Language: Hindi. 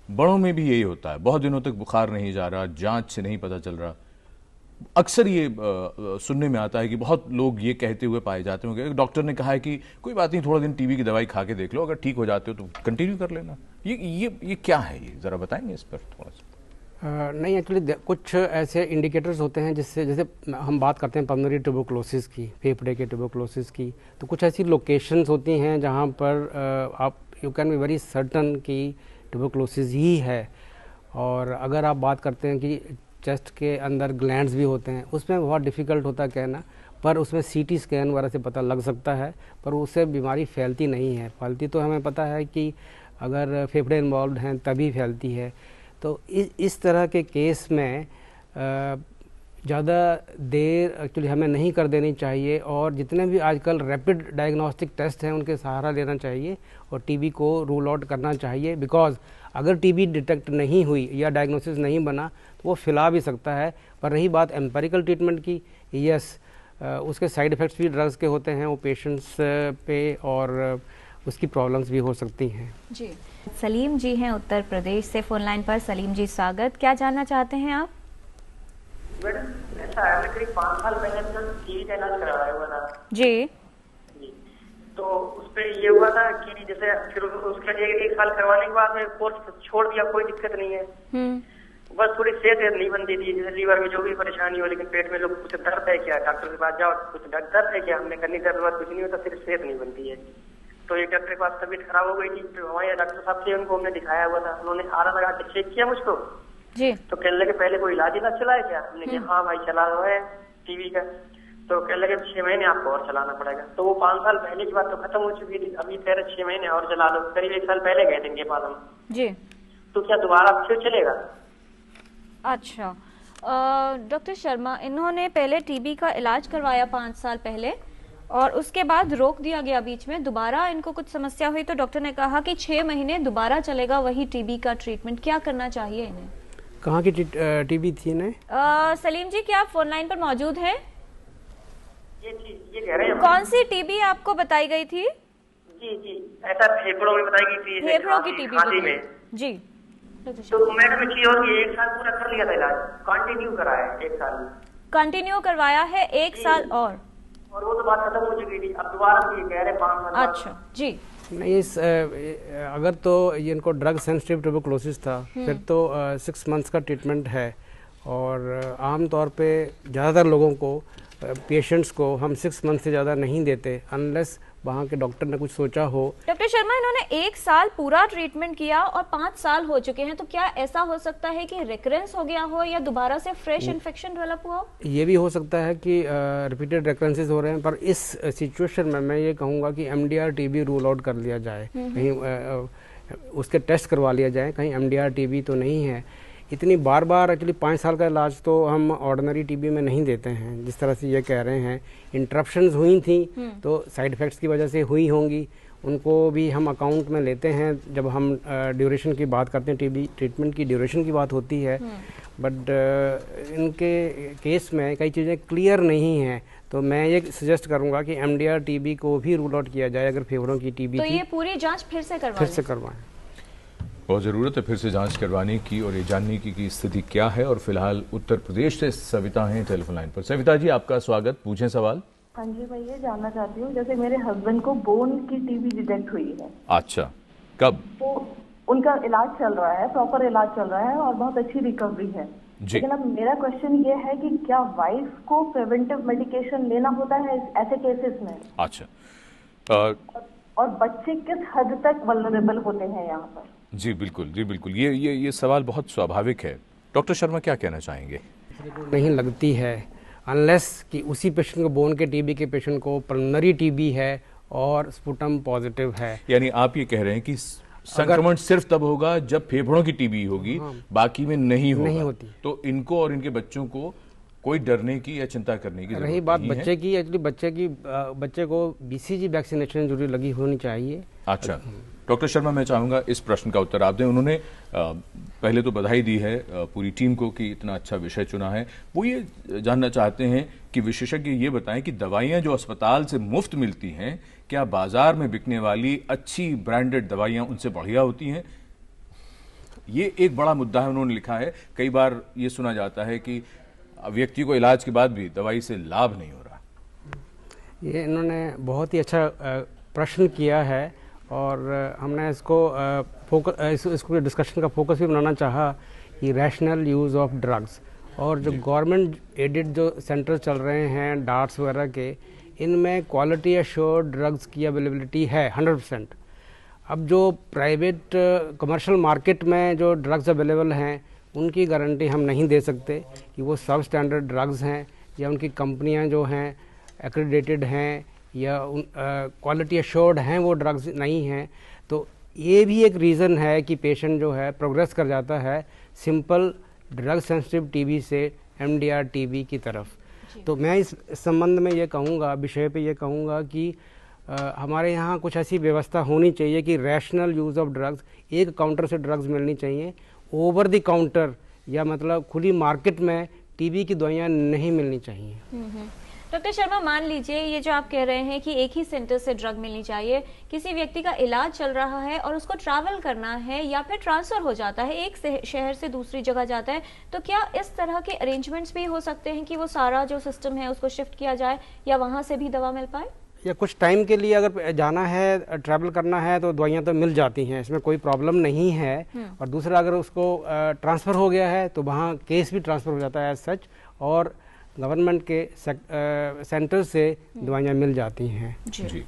बड़ों में भी यही होता है, बहुत दिनों तक बुखार नहीं जा रहा, जांच से नहीं पता चल रहा। अक्सर ये सुनने में आता है कि बहुत लोग ये कहते हुए पाए जाते होंगे, डॉक्टर ने कहा है कि कोई बात नहीं, थोड़ा दिन टीबी की दवाई खा के देख लो, अगर ठीक हो जाते हो तो कंटिन्यू कर लेना। ये क्या है, ये जरा बताएंगे इस पर थोड़ा सा। नहीं, एक्चुअली कुछ ऐसे इंडिकेटर्स होते हैं जिससे, जैसे हम बात करते हैं पल्मोनरी ट्यूबरकुलोसिस की, फेफड़े के ट्यूबरकुलोसिस की, तो कुछ ऐसी लोकेशंस होती हैं जहां पर आप you can be very certain कि ट्यूबरकुलोसिस ही है। और अगर आप बात करते हैं कि चेस्ट के अंदर ग्लैंड्स भी होते हैं, उसमें बहुत डिफ़िकल्ट होता है कहना, पर उसमें सीटी स्कैन वगैरह से पता लग सकता है, पर उससे बीमारी फैलती नहीं है। फैलती तो हमें पता है कि अगर फेफड़े इन्वॉल्व हैं तभी फैलती है। तो इस तरह के केस में ज़्यादा देर एक्चुअली हमें नहीं कर देनी चाहिए, और जितने भी आजकल रैपिड डायग्नोस्टिक टेस्ट हैं उनके सहारा लेना चाहिए और टीबी को रूल आउट करना चाहिए। बिकॉज अगर टीबी डिटेक्ट नहीं हुई या डायग्नोसिस नहीं बना तो वो फैला भी सकता है। पर रही बात एम्पेरिकल ट्रीटमेंट की, यस, उसके साइड इफ़ेक्ट्स भी ड्रग्स के होते हैं वो पेशेंट्स पे, और उसकी प्रॉब्लम्स भी हो सकती हैं। जी, सलीम जी हैं उत्तर प्रदेश से फ़ोन लाइन पर। सलीम जी, स्वागत। क्या जानना चाहते हैं आप? मैडम ऐसा है, मैं करीब 5 साल पहले टीबी का इलाज करवाया हुआ था। जी। तो उस पर ये हुआ था कि जैसे फिर उसका एक साल करवाने के बाद में कोर्स छोड़ दिया, कोई दिक्कत नहीं है। बस थोड़ी सेहत नहीं बनती थी, जैसे लीवर में जो भी परेशानी हो, लेकिन पेट में लोग कुछ दर्द है क्या, डॉक्टर के पास जाओ, कुछ दर्द है क्या, हमने करने दर्द कुछ नहीं होता, सिर्फ सेहत नहीं बनती है। तो एक डॉक्टर के पास तबीयत खराब हो गई थी, फिर हमारे डॉक्टर साहब से उनको हमने दिखाया हुआ था, उन्होंने आरा लगा के चेक किया मुझको जी। तो कहने लगे पहले कोई इलाज ना चला है क्या, हमने कहा हाँ भाई चला रहा है टीबी का। तो कहने लगे 6 महीने आपको और चलाना पड़ेगा। तो वो 5 साल पहले की बात तो खत्म हो चुकी थी, अभी कह रहे 6 महीने और चला लो। करीब 1 साल पहले गए थे इनके पास हम जी। तो क्या दोबारा फिर चलेगा? अच्छा, डॉक्टर शर्मा, इन्होंने पहले टीबी का इलाज करवाया 5 साल पहले और उसके बाद रोक दिया गया बीच में, दोबारा इनको कुछ समस्या हुई तो डॉक्टर ने कहा कि 6 महीने दोबारा चलेगा वही टीबी का ट्रीटमेंट। क्या करना चाहिए इन्हें? कहाँ की टीबी थी इन्हें? सलीम जी, क्या आप फोन लाइन पर मौजूद हैं? ये कह रहे हैं। कौन सी टीबी आपको बताई गई थी? जी ऐसा फेफड़ों में बताई गई थी, फेफड़ों की टीबी में जी। तो मैडम एक चीज और, 1 साल पूरा कर लिया था इलाज, कंटिन्यू कराया 1 साल कंटिन्यू करवाया है 1 साल और वो तो बात खत्म हो चुकी थी, अब दोबारा ये कह रहे 5 साल। अच्छा जी। नहीं, अगर तो ये इनको ड्रग सेंसिटिव ट्यूबरकुलोसिस था फिर तो 6 मंथ्स का ट्रीटमेंट है, और आम तौर पे ज़्यादातर लोगों को, पेशेंट्स को हम 6 मंथ से ज़्यादा नहीं देते अनलेस वहाँ के डॉक्टर ने कुछ सोचा हो। डॉक्टर शर्मा, इन्होंने 1 साल पूरा ट्रीटमेंट किया और 5 साल हो चुके हैं, तो क्या ऐसा हो सकता है कि रिकरेंस हो गया हो या दोबारा से फ्रेश इन्फेक्शन डेवलप हुआ हो? ये भी हो सकता है कि रिपीटेड रिकरेंसेस हो रहे हैं, पर इस सिचुएशन में मैं ये कहूँगा कि MDR TB रूल आउट कर लिया जाए, कहीं उसके टेस्ट करवा लिया जाए, कहीं MDR TB तो नहीं है। इतनी बार बार एक्चुअली 5 साल का इलाज तो हम ऑर्डिनरी टीबी में नहीं देते हैं, जिस तरह से ये कह रहे हैं। इंटरप्शंस हुई थी तो साइड इफ़ेक्ट्स की वजह से हुई होंगी, उनको भी हम अकाउंट में लेते हैं जब हम ड्यूरेशन की बात करते हैं, टीबी ट्रीटमेंट की ड्यूरेशन की बात होती है। बट इनके केस में कई चीज़ें क्लियर नहीं हैं, तो मैं ये सजेस्ट करूँगा कि MDR TB को भी रूल आउट किया जाए अगर फेफड़ों की टीबी तो ये पूरी जाँच फिर से करवाएं। बहुत ज़रूरत है फिर से जांच करवाने की और ये जानने की कि स्थिति क्या है। और फिलहाल उत्तर प्रदेश से सविता हैं टेलीफोन लाइन पर। सविता जी, आपका स्वागत, पूछें सवाल। हाँ जी, मैं ये जानना चाहती हूँ, जैसे मेरे हस्बैंड को बोन की टीबी डिटेक्ट हुई है। अच्छा, कब? तो उनका इलाज चल रहा है, प्रॉपर इलाज चल रहा है और बहुत अच्छी रिकवरी है। लेकिन अब मेरा क्वेश्चन ये है कि क्या वाइफ को प्रिवेंटिव मेडिकेशन लेना होता है ऐसे केसेस में? अच्छा, और बच्चे किस हद तक वल्नरेबल होते हैं यहाँ पर? जी बिल्कुल, जी बिल्कुल, ये सवाल बहुत स्वाभाविक है। डॉक्टर शर्मा क्या कहना चाहेंगे? नहीं लगती है अनलेस कि उसी पेशेंट को, बोन के टीबी के पेशेंट को पल्मोनरी टीबी है और स्पुटम पॉजिटिव है। यानी आप ये कह रहे हैं कि संक्रमण सिर्फ तब होगा जब फेफड़ों की टीबी होगी, बाकी में नहीं होती। तो इनको और इनके बच्चों को कोई डरने की या चिंता करने की जरूरत नहीं है। रही बात बच्चे की, एक्चुअली बच्चे को BCG वैक्सीनेशन जरूरी लगी होनी चाहिए। अच्छा, डॉक्टर शर्मा, मैं चाहूंगा इस प्रश्न का उत्तर आप दें। उन्होंने पहले तो बधाई दी है पूरी टीम को कि इतना अच्छा विषय चुना है। वो ये जानना चाहते हैं कि विशेषज्ञ ये बताएं कि दवाइयां जो अस्पताल से मुफ्त मिलती हैं, क्या बाजार में बिकने वाली अच्छी ब्रांडेड दवाइयां उनसे बढ़िया होती हैं? ये एक बड़ा मुद्दा है, उन्होंने लिखा है। कई बार ये सुना जाता है कि व्यक्ति को इलाज के बाद भी दवाई से लाभ नहीं हो रहा। ये इन्होंने बहुत ही अच्छा प्रश्न किया है और हमने इसको इसको डिस्कशन का फोकस भी बनाना चाहा कि रैशनल यूज़ ऑफ ड्रग्स, और जो गवर्नमेंट एडिड जो सेंटर चल रहे हैं डार्ट्स वगैरह के, इनमें क्वालिटी एश्योर्ड ड्रग्स की अवेलेबिलिटी है 100%। अब जो प्राइवेट कमर्शियल मार्केट में जो ड्रग्स अवेलेबल हैं उनकी गारंटी हम नहीं दे सकते कि वो सब स्टैंडर्ड ड्रग्स हैं या उनकी कंपनियां जो हैं एक्रेडिटेड हैं या क्वालिटी एश्योर्ड हैं वो ड्रग्स नहीं हैं। तो ये भी एक रीज़न है कि पेशेंट जो है प्रोग्रेस कर जाता है सिंपल ड्रग सेंसिटिव टीबी से एमडीआर टीबी की तरफ। तो मैं इस संबंध में ये कहूँगा, विषय पे ये कहूँगा कि हमारे यहाँ कुछ ऐसी व्यवस्था होनी चाहिए कि रैशनल यूज़ ऑफ ड्रग्स, एक काउंटर से ड्रग्स मिलनी चाहिए, ओवर द काउंटर या मतलब खुली मार्केट में टीबी की दवाइयाँ नहीं मिलनी चाहिए। डॉक्टर शर्मा, मान लीजिए ये जो आप कह रहे हैं कि एक ही सेंटर से ड्रग मिलनी चाहिए, किसी व्यक्ति का इलाज चल रहा है और उसको ट्रैवल करना है या फिर ट्रांसफर हो जाता है, एक शहर से दूसरी जगह जाता है, तो क्या इस तरह के अरेंजमेंट्स भी हो सकते हैं कि वो सारा जो सिस्टम है उसको शिफ्ट किया जाए या वहां से भी दवा मिल पाए? या कुछ टाइम के लिए अगर जाना है, ट्रैवल करना है, तो दवाइयाँ तो मिल जाती हैं, इसमें कोई प्रॉब्लम नहीं है। और दूसरा, अगर उसको ट्रांसफ़र हो गया है तो वहाँ केस भी ट्रांसफ़र हो जाता है एज सच, और गवर्नमेंट के सेंटर से दवाइयाँ मिल जाती हैं। जी।